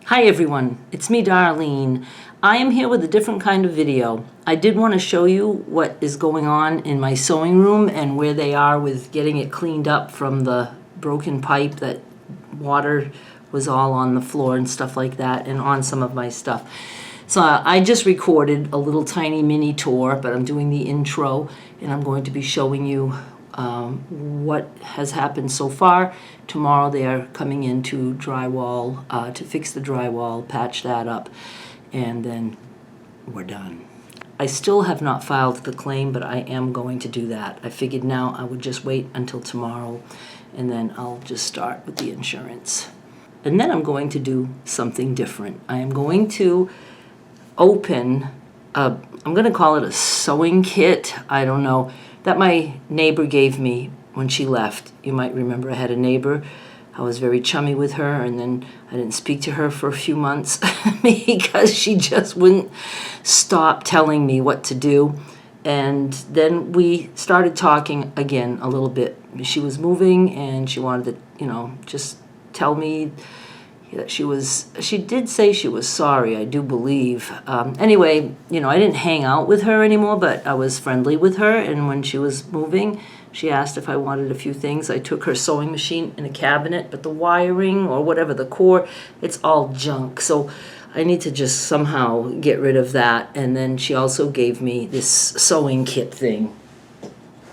Hi everyone, it's me Darlene. I am here with a different kind of video. I did want to show you what is going on in my sewing room and where they are with getting it cleaned up from the broken pipe that water was all on the floor and stuff like that and on some of my stuff. So I just recorded a little tiny mini tour, but I'm doing the intro and I'm going to be showing you what has happened so far. Tomorrow they are coming in to drywall, to fix the drywall, patch that up, and then we're done. I still have not filed the claim, but I am going to do that. I figured now I would just wait until tomorrow, and then I'll just start with the insurance. And then I'm going to do something different. I am going to open, I'm going to call it a sewing kit, I don't know, that my neighbor gave me when she left. You might remember I had a neighbor. I was very chummy with her, and then I didn't speak to her for a few months because she just wouldn't stop telling me what to do. And then we started talking again a little bit. She was moving, and she wanted to, just tell me that she did say she was sorry, I do believe. Anyway, I didn't hang out with her anymore, but I was friendly with her, and when she was moving, she asked if I wanted a few things. I took her sewing machine in a cabinet, but the wiring or whatever, the core, it's all junk. So I need to just somehow get rid of that. And then she also gave me this sewing kit thing.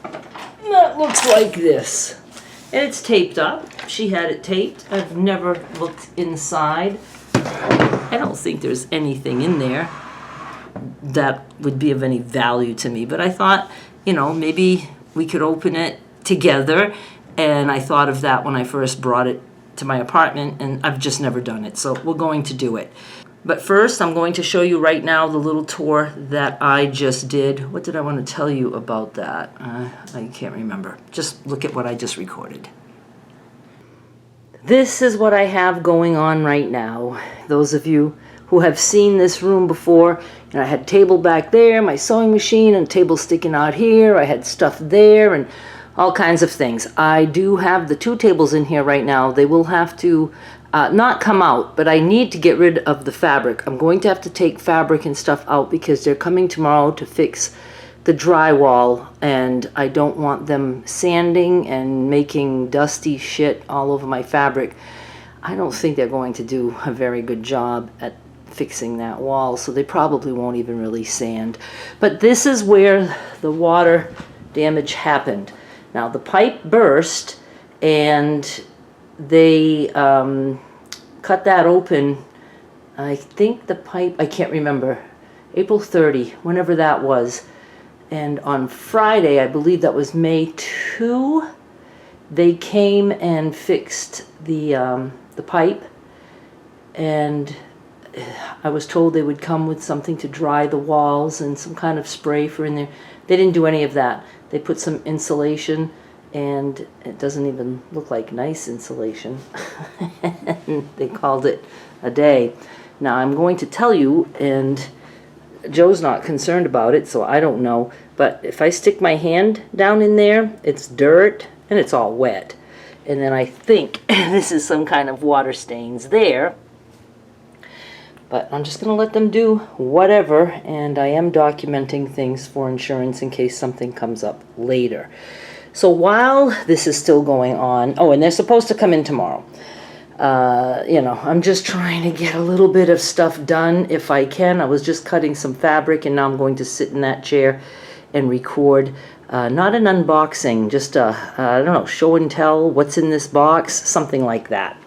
That looks like this. And it's taped up. She had it taped. I've never looked inside. I don't think there's anything in there that would be of any value to me. But I thought, maybe we could open it together. And I thought of that when I first brought it to my apartment. And I've just never done it. So we're going to do it. But first, I'm going to show you right now the little tour that I just did. What did I want to tell you about that? I can't remember. Just look at what I just recorded. This is what I have going on right now. Those of you who have seen this room before, I had a table back there, my sewing machine, and a table sticking out here. I had stuff there and all kinds of things. I do have the two tables in here right now. They will have to not come out, but I need to get rid of the fabric. I'm going to have to take fabric and stuff out because they're coming tomorrow to fix the drywall, and I don't want them sanding and making dusty shit all over my fabric. I don't think they're going to do a very good job at fixing that wall, so they probably won't even really sand. But this is where the water damage happened. Now the pipe burst, and they cut that open. I think the pipe, I can't remember, April 30, whenever that was. And on Friday, I believe that was May 2, they came and fixed the pipe. And I was told they would come with something to dry the walls and some kind of spray for in there. They didn't do any of that. They put some insulation, and it doesn't even look like nice insulation. They called it a day. Now I'm going to tell you, and Joe's not concerned about it, so I don't know, but if I stick my hand down in there, it's dirt and it's all wet. And then I think this is some kind of water stains there. But I'm just going to let them do whatever, and I am documenting things for insurance in case something comes up later. So while this is still going on, oh, and they're supposed to come in tomorrow. I'm just trying to get a little bit of stuff done if I can. I was just cutting some fabric, and now I'm going to sit in that chair and record. Not an unboxing, just I don't know, show and tell, what's in this box, something like that.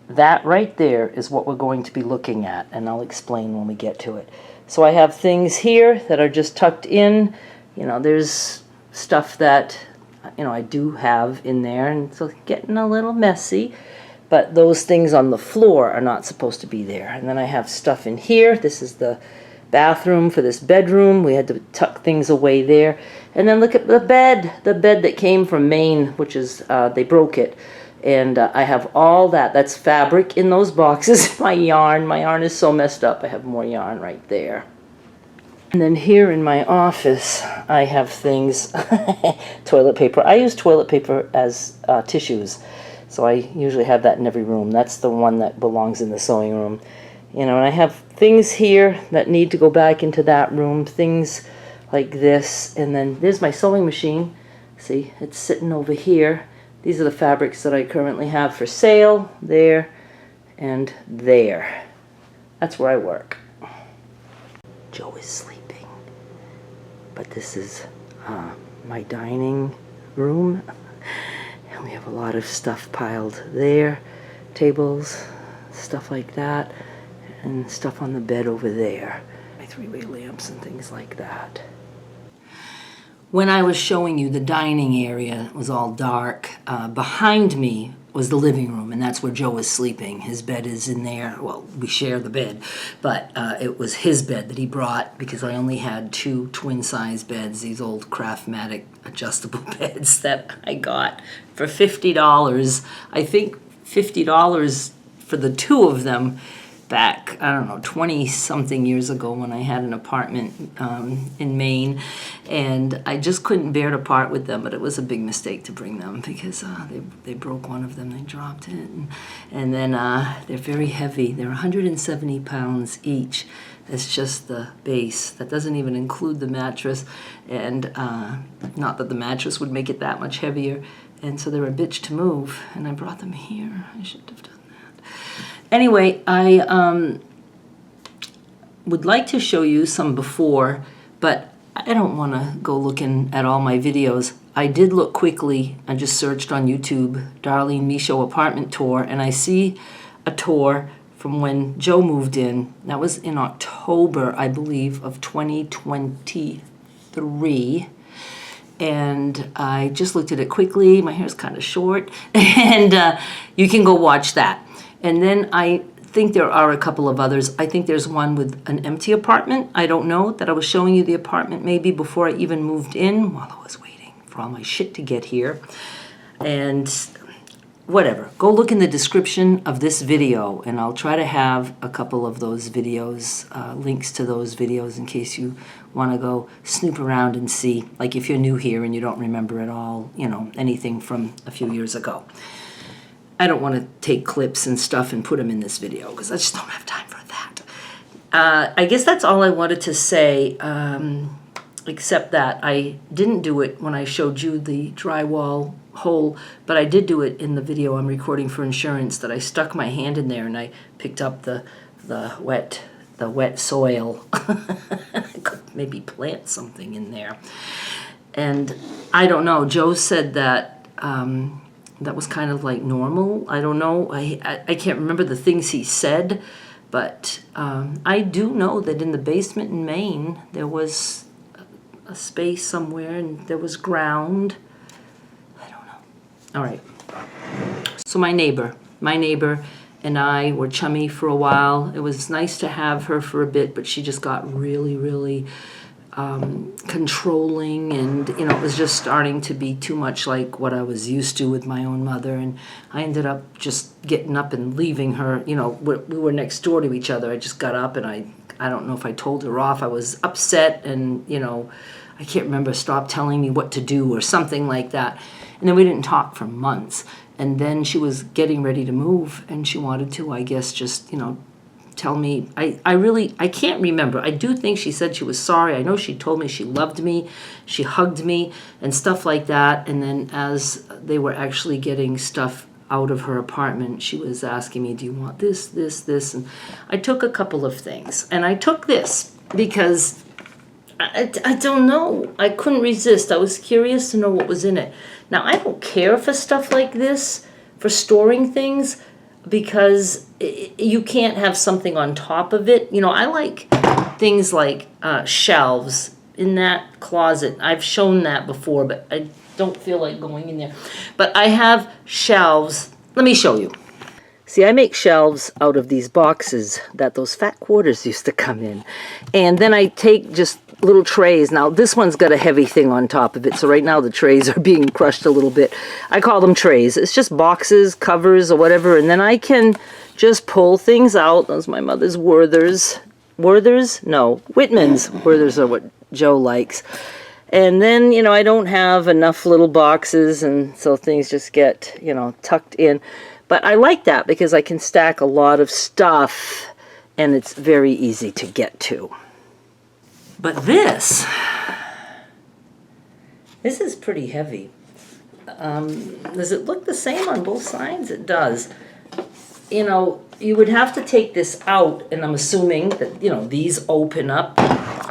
That right there is what we're going to be looking at, and I'll explain when we get to it. So I have things here that are just tucked in. There's stuff that, I do have in there, and it's getting a little messy. But those things on the floor are not supposed to be there. And then I have stuff in here. This is the bathroom for this bedroom. We had to tuck things away there. And then look at the bed that came from Maine, which is, they broke it. And I have all that. That's fabric in those boxes. My yarn is so messed up. I have more yarn right there. And then here in my office, I have things, toilet paper. I use toilet paper as tissues. So I usually have that in every room. That's the one that belongs in the sewing room. You know, and I have things here that need to go back into that room, things like this. And then there's my sewing machine. See, it's sitting over here. These are the fabrics that I currently have for sale, there and there. That's where I work. Joe is sleeping, but this is my dining room. And we have a lot of stuff piled there, tables, stuff like that, and stuff on the bed over there. My three-way lamps and things like that. When I was showing you the dining area, it was all dark. Behind me was the living room, and that's where Joe was sleeping. His bed is in there. Well, we share the bed, but it was his bed that he brought because I only had 2 twin-size beds, these old Craftmatic adjustable beds that I got for $50. I think $50 for the 2 of them back, I don't know, 20-something years ago when I had an apartment in Maine, and I just couldn't bear to part with them, but it was a big mistake to bring them because they broke one of them, they dropped it, and then they're very heavy. They're 170 pounds each. That's just the base. That doesn't even include the mattress, and not that the mattress would make it that much heavier, and so they're a bitch to move, and I brought them here. I should have done. Anyway, I would like to show you some before, but I don't want to go looking at all my videos. I did look quickly. I just searched on YouTube, Darlene Michaud apartment tour, and I see a tour from when Joe moved in. That was in October, I believe, of 2023. And I just looked at it quickly. My hair's kind of short. And you can go watch that. And then I think there are a couple of others. I think there's one with an empty apartment. I don't know, that I was showing you the apartment maybe before I even moved in while I was waiting for all my shit to get here. And whatever. Go look in the description of this video, and I'll try to have a couple of those videos, links to those videos in case you want to go snoop around and see, like if you're new here and you don't remember at all, you know, anything from a few years ago. I don't want to take clips and stuff and put them in this video because I just don't have time for that. I guess that's all I wanted to say, except that I didn't do it when I showed you the drywall hole, but I did do it in the video I'm recording for insurance, that I stuck my hand in there and I picked up the wet soil. I could maybe plant something in there. And I don't know, Joe said that that was kind of like normal. I don't know. I can't remember the things he said, but I do know that in the basement in Maine, there was a space somewhere and there was ground. I don't know. All right. So my neighbor and I were chummy for a while. It was nice to have her for a bit, but she just got really, really controlling, and you know, it was just starting to be too much like what I was used to with my own mother, and I ended up just getting up and leaving her. You know, we were next door to each other. I just got up and I don't know if I told her off. I was upset, and you know, I can't remember, stop telling me what to do or something like that. And then we didn't talk for months, and then she was getting ready to move, and she wanted to, I guess, just, you know, tell me. I can't remember. I do think she said she was sorry. I know she told me she loved me, she hugged me and stuff like that. And then as they were actually getting stuff out of her apartment, she was asking me, do you want this, this, this? And I took a couple of things, and I took this because I don't know. I couldn't resist. I was curious to know what was in it. Now, I don't care for stuff like this, for storing things, because you can't have something on top of it. You know, I like things like shelves in that closet. I've shown that before, but I don't feel like going in there. But I have shelves. Let me show you. See, I make shelves out of these boxes that those fat quarters used to come in. And then I take just little trays. Now, this one's got a heavy thing on top of it, so right now the trays are being crushed a little bit. I call them trays. It's just boxes, covers, or whatever, and then I can just pull things out. Those are my mother's Werthers. Werthers? No, Whitman's. Werthers are what Joe likes. And then, you know, I don't have enough little boxes, and so things just get, you know, tucked in. But I like that because I can stack a lot of stuff and it's very easy to get to. But this is pretty heavy. Does it look the same on both sides? It does. You know, you would have to take this out, and I'm assuming that, you know, these open up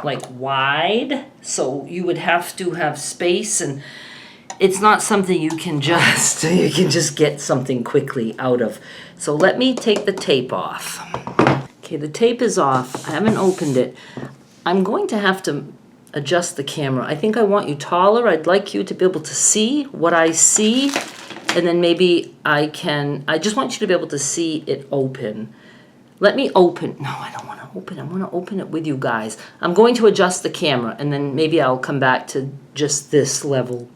like wide, so you would have to have space, and it's not something you can just get something quickly out of. So let me take the tape off. Okay, the tape is off. I haven't opened it. I'm going to have to adjust the camera. I think I want you taller. I'd like you to be able to see what I see, and then maybe I just want you to be able to see it open. Let me open. No, I don't want to open. I want to open it with you guys. I'm going to adjust the camera, and then maybe I'll come back to just this level,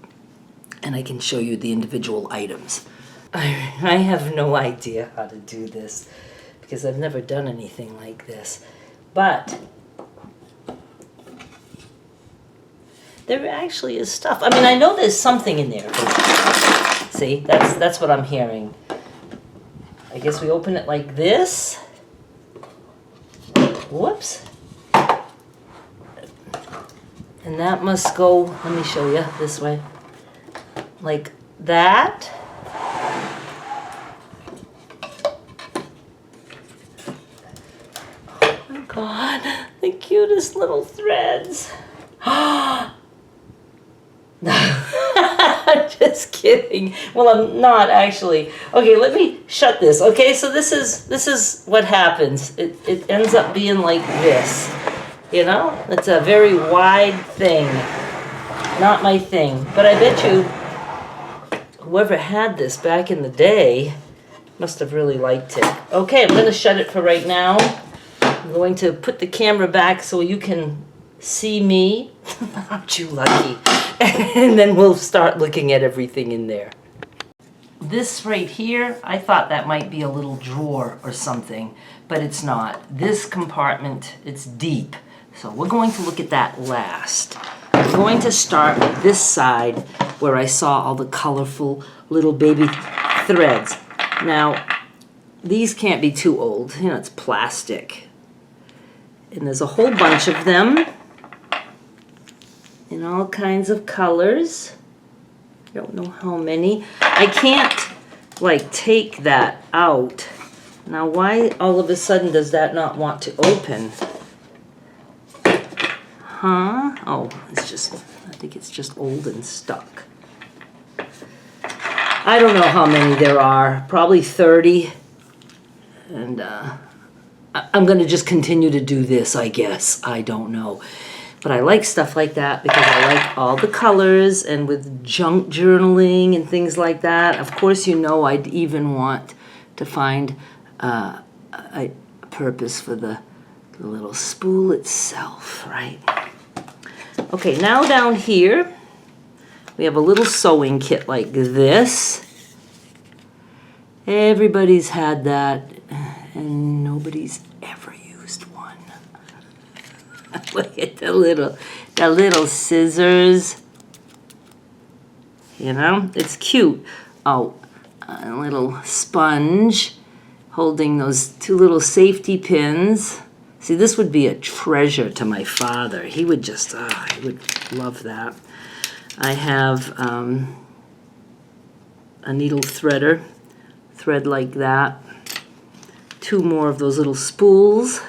and I can show you the individual items. I have no idea how to do this because I've never done anything like this. But there actually is stuff. I mean, I know there's something in there. See, that's what I'm hearing. I guess we open it like this. Whoops. And that must go, let me show you this way. Like that. Oh my God, the cutest little threads. I'm just kidding. Well, I'm not actually. Okay, let me shut this. Okay, so this is what happens. It ends up being like this. You know? It's a very wide thing. Not my thing. But I bet you whoever had this back in the day must have really liked it. Okay, I'm going to shut it for right now. I'm going to put the camera back so you can see me. Aren't you lucky? And then we'll start looking at everything in there. This right here, I thought that might be a little drawer or something, but it's not. This compartment, it's deep. So we're going to look at that last. I'm going to start with this side where I saw all the colorful little baby threads. Now, these can't be too old. You know, it's plastic. And there's a whole bunch of them in all kinds of colors. I don't know how many. I can't, like, take that out. Now, why all of a sudden does that not want to open? Huh? Oh, it's just, I think it's just old and stuck. I don't know how many there are. Probably 30. And I'm going to just continue to do this, I guess. I don't know. But I like stuff like that because I like all the colors, and with junk journaling and things like that. Of course, you know I'd even want to find a purpose for the little spool itself, right? Okay, now down here, we have a little sewing kit like this. Everybody's had that, and nobody's ever used one. Look at the little scissors. You know, it's cute. Oh, a little sponge holding those two little safety pins. See, this would be a treasure to my father. He would just, he would love that. I have a needle threader, thread like that. 2 more of those little spools.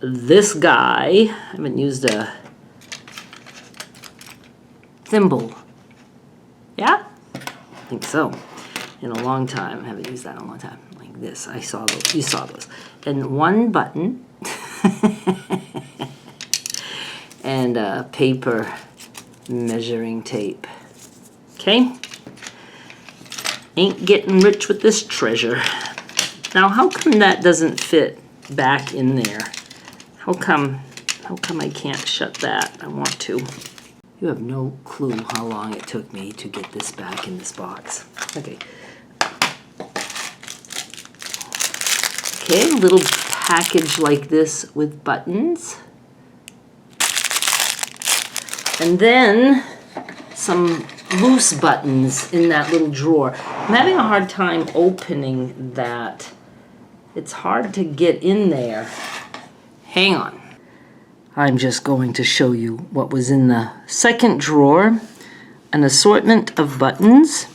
This guy, I haven't used a thimble. Yeah? I think so. In a long time. I haven't used that in a long time. Like this. I saw those. You saw those. And 1 button. And a paper measuring tape. Okay? Ain't getting rich with this treasure. Now, how come that doesn't fit back in there? How come I can't shut that? I want to. You have no clue how long it took me to get this back in this box. Okay. Okay, a little package like this with buttons. And then some loose buttons in that little drawer. I'm having a hard time opening that. it's hard to get in there. Hang on. I'm just going to show you what was in the second drawer. An assortment of buttons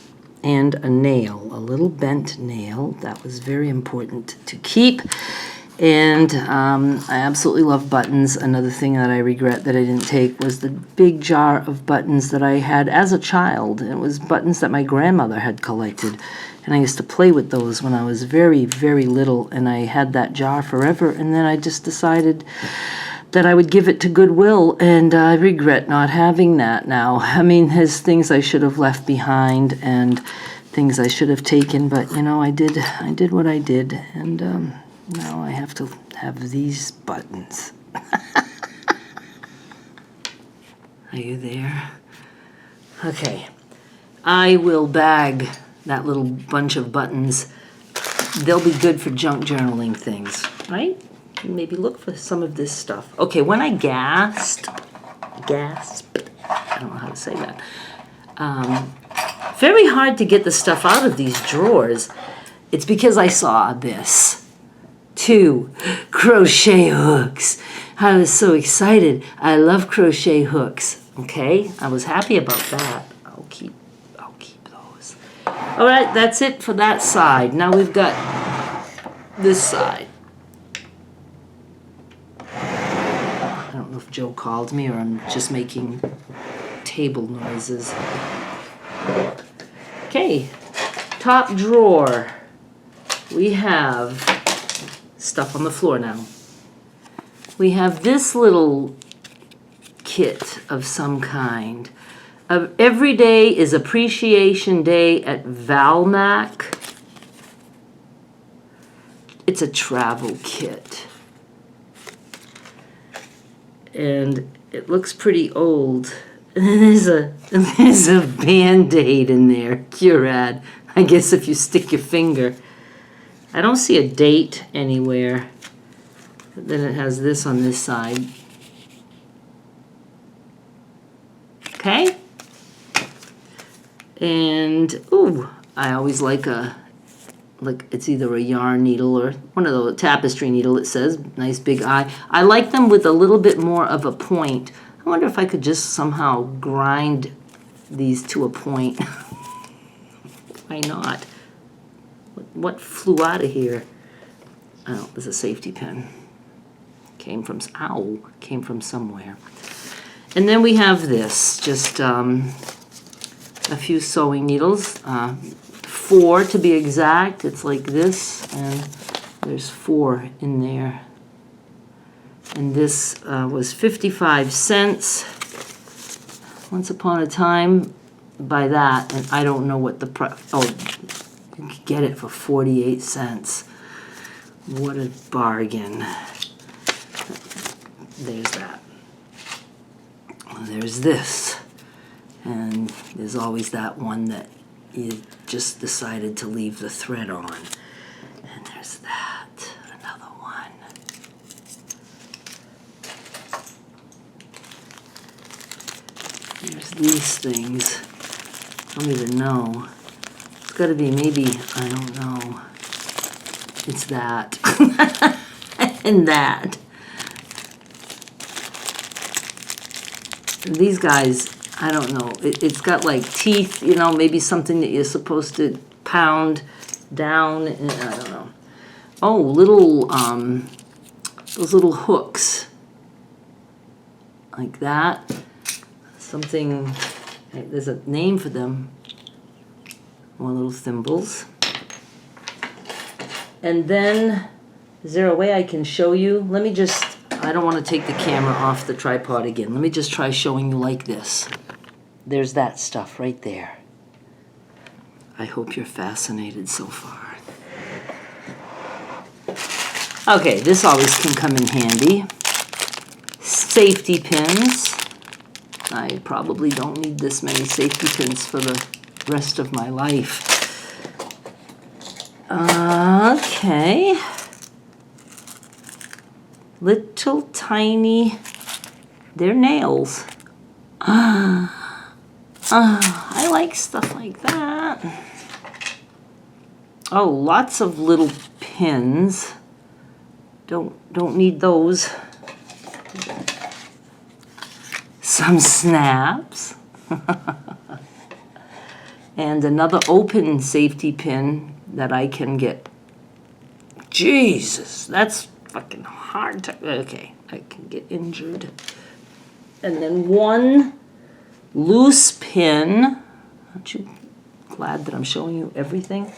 and a nail, a little bent nail. That was very important to keep. And I absolutely love buttons. Another thing that I regret that I didn't take was the big jar of buttons that I had as a child. It was buttons that my grandmother had collected. And I used to play with those when I was very, very little. And I had that jar forever. And then I just decided that I would give it to Goodwill, and I regret not having that now. I mean, there's things I should have left behind and things I should have taken, but you know, I did what I did, and now I have to have these buttons. Are you there? Okay, I will bag that little bunch of buttons. They'll be good for junk journaling things, right? Maybe look for some of this stuff. Okay, when I gasped, I don't know how to say that. Very hard to get the stuff out of these drawers. It's because I saw this. 2 crochet hooks. I was so excited. I love crochet hooks. Okay, I was happy about that. I'll keep those. All right, that's it for that side. Now we've got this side. I don't know if Joe called me or I'm just making table noises. Okay, top drawer. We have stuff on the floor now. We have this little kit of some kind. Every day is Appreciation Day at Valmac. It's a travel kit. And it looks pretty old. There's a Band-Aid in there. Curad. I guess if you stick your finger. I don't see a date anywhere. Then it has this on this side. Okay? And, ooh, I always like it's either a yarn needle or one of those tapestry needle, it says. Nice big eye. I like them with a little bit more of a point. I wonder if I could just somehow grind these to a point. Why not? What flew out of here? Oh, there's a safety pin. Came from somewhere. And then we have this, just a few sewing needles. 4 to be exact. It's like this, and there's 4 in there. And this was 55 cents. Once upon a time, by that, and I don't know what the price. Oh, you can get it for 48 cents. What a bargain. There's that. There's this. And there's always that one that you just decided to leave the thread on. And there's that, another one. There's these things. I don't even know. It's got to be maybe, I don't know. It's that. And that. These guys, I don't know. It's got like teeth, you know, maybe something that you're supposed to pound down. I don't know. Oh, little, those little hooks. Like that. Something, there's a name for them. More little thimbles. And then, is there a way I can show you? Let me just, I don't want to take the camera off the tripod again. Let me just try showing you like this. There's that stuff right there. I hope you're fascinated so far. Okay, this always can come in handy. Safety pins. I probably don't need this many safety pins for the rest of my life. Okay. Little tiny, they're nails. I like stuff like that. Oh, lots of little pins. Don't need those. Some snaps. And another open safety pin that I can get. Jesus, that's fucking hard to... Okay, I can get injured. And then one loose pin. Aren't you glad that I'm showing you everything?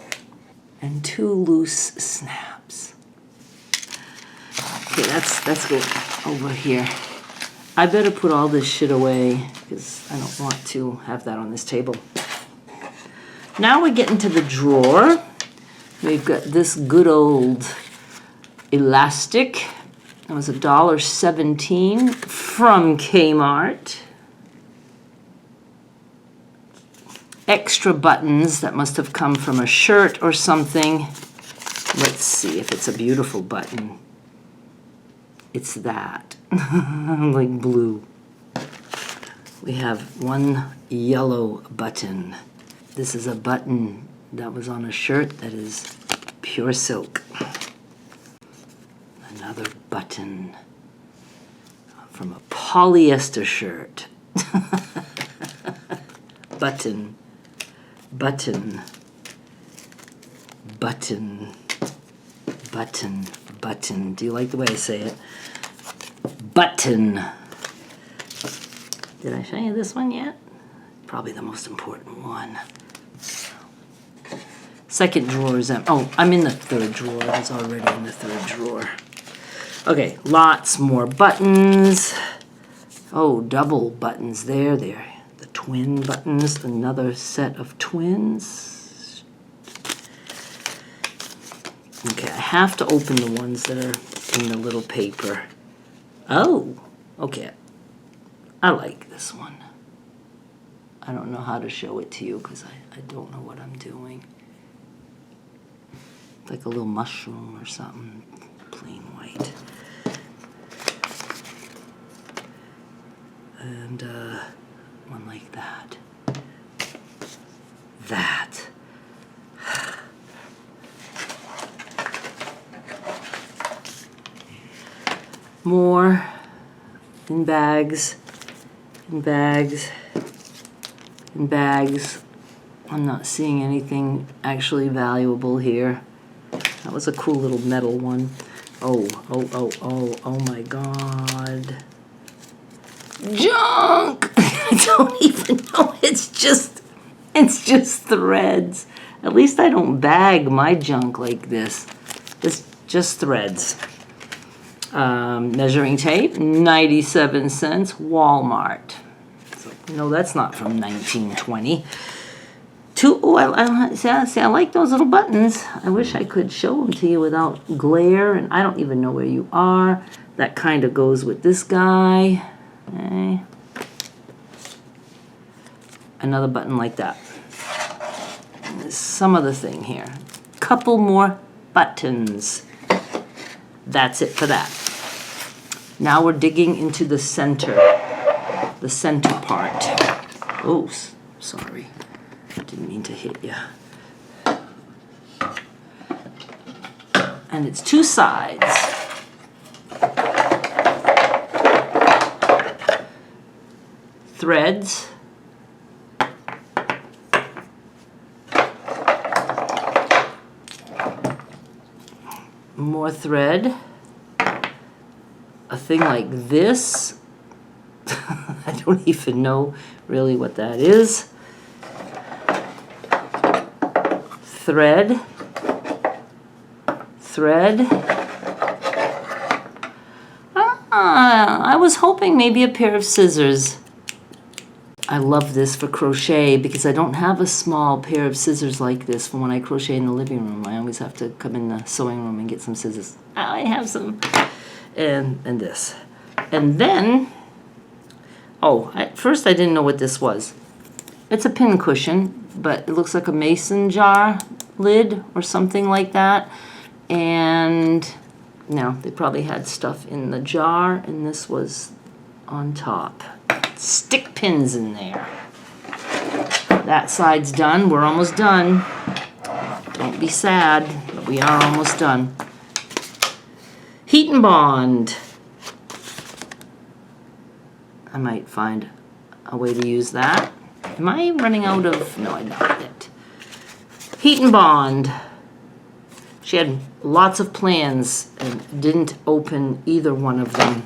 And two loose snaps. Okay, let's go over here. I better put all this shit away because I don't want to have that on this table. Now we're getting to the drawer. We've got this good old elastic. It was $1.17 from Kmart. Extra buttons that must have come from a shirt or something. Let's see if it's a beautiful button. It's that. Like blue. We have one yellow button. This is a button that was on a shirt that is pure silk. Another button from a polyester shirt. Button, button, button, button, button. Do you like the way I say it? Button. Did I show you this one yet? Probably the most important one. Second drawer is empty. Oh, I'm in the third drawer. I was already in the third drawer. Okay, lots more buttons. Oh, double buttons there. The twin buttons. Another set of twins. Okay, I have to open the ones that are in the little paper. Oh, okay. I like this one. I don't know how to show it to you because I don't know what I'm doing. Like a little mushroom or something, plain white. And one like that. That. More in bags, in bags, in bags. I'm not seeing anything actually valuable here. That was a cool little metal one. Oh my God. Junk! I don't even know. It's just threads. At least I don't bag my junk like this. It's just threads. Measuring tape, 97 cents, Walmart. So, no, that's not from 1920. I like those little buttons. I wish I could show them to you without glare, and I don't even know where you are. That kind of goes with this guy. Okay. Another button like that. There's some other thing here. Couple more buttons. That's it for that. Now we're digging into the center part. Oh, sorry. Didn't mean to hit you. And it's two sides. Threads. More thread. A thing like this. I don't even know really what that is. Thread. I was hoping maybe a pair of scissors. I love this for crochet because I don't have a small pair of scissors like this for when I crochet in the living room. I always have to come in the sewing room and get some scissors. I have some. And this. And then, at first I didn't know what this was. It's a pin cushion, but it looks like a mason jar lid or something like that. And no, they probably had stuff in the jar, and this was on top. Stick pins in there. That side's done. We're almost done. Don't be sad, but we are almost done. Heat and bond. I might find a way to use that. Am I running out of... No, I'm not yet. Heat and bond. She had lots of plans and didn't open either one of them.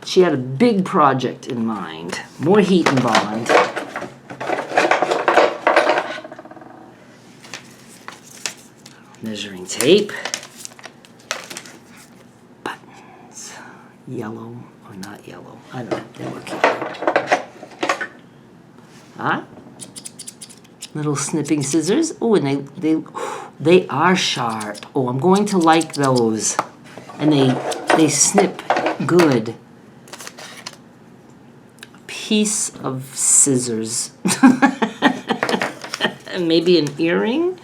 She had a big project in mind. More heat and bond. Measuring tape. Buttons. Yellow or not yellow. I don't know. They look yellow. Ah. Little snipping scissors. Oh, and they are sharp. Oh, I'm going to like those. And they snip good. Piece of scissors. Maybe an earring,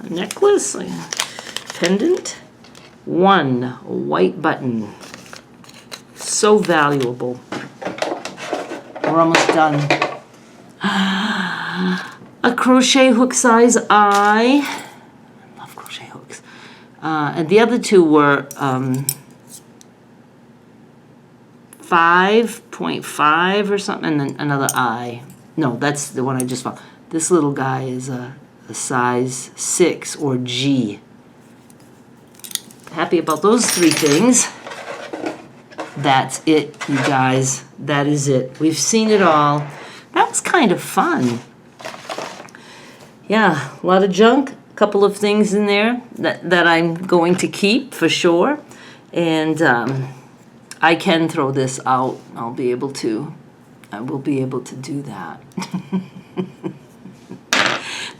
a necklace, a pendant. One white button. So valuable. We're almost done. A crochet hook size eye. I love crochet hooks. And the other two were 5.5 or something, and then another eye. No, that's the one I just found. This little guy is a size 6 or G. Happy about those 3 things. That's it, you guys. That is it. We've seen it all. That was kind of fun. Yeah, a lot of junk. A couple of things in there that I'm going to keep for sure. And I can throw this out. I will be able to do that.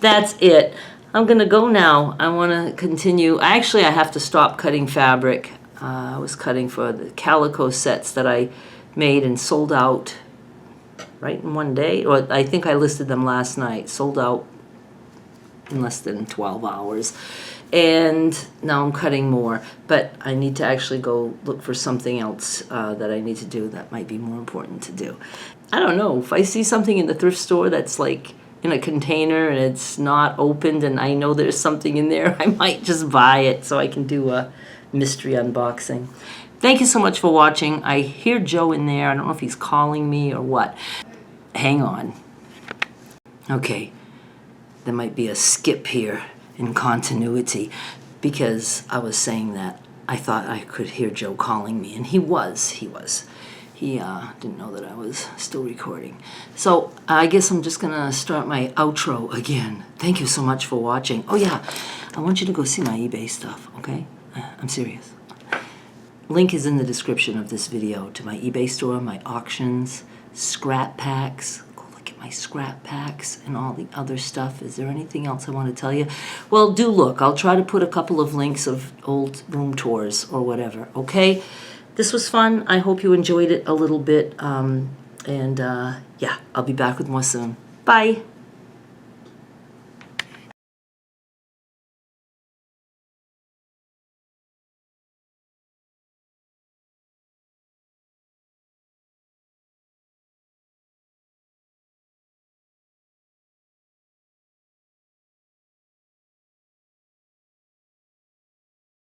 That's it. I'm gonna go now. I want to continue. Actually, I have to stop cutting fabric. I was cutting for the calico sets that I made and sold out right in one day. Or I think I listed them last night. Sold out in less than 12 hours. And now I'm cutting more, but I need to actually go look for something else that I need to do that might be more important to do. I don't know, if I see something in the thrift store that's like in a container and it's not opened and I know there's something in there, I might just buy it so I can do a mystery unboxing. Thank you so much for watching. I hear Joe in there. I don't know if he's calling me or what. Hang on. Okay, there might be a skip here in continuity because I was saying that I thought I could hear Joe calling me, and he was. He didn't know that I was still recording. So I guess I'm just gonna start my outro again. Thank you so much for watching. Oh yeah, I want you to go see my eBay stuff, okay? I'm serious. Link is in the description of this video to my eBay store, my auctions, scrap packs. Go look at my scrap packs and all the other stuff. Is there anything else I want to tell you? Well, do look. I'll try to put a couple of links of old room tours or whatever, okay? This was fun. I hope you enjoyed it a little bit. Yeah, I'll be back with more soon. Bye.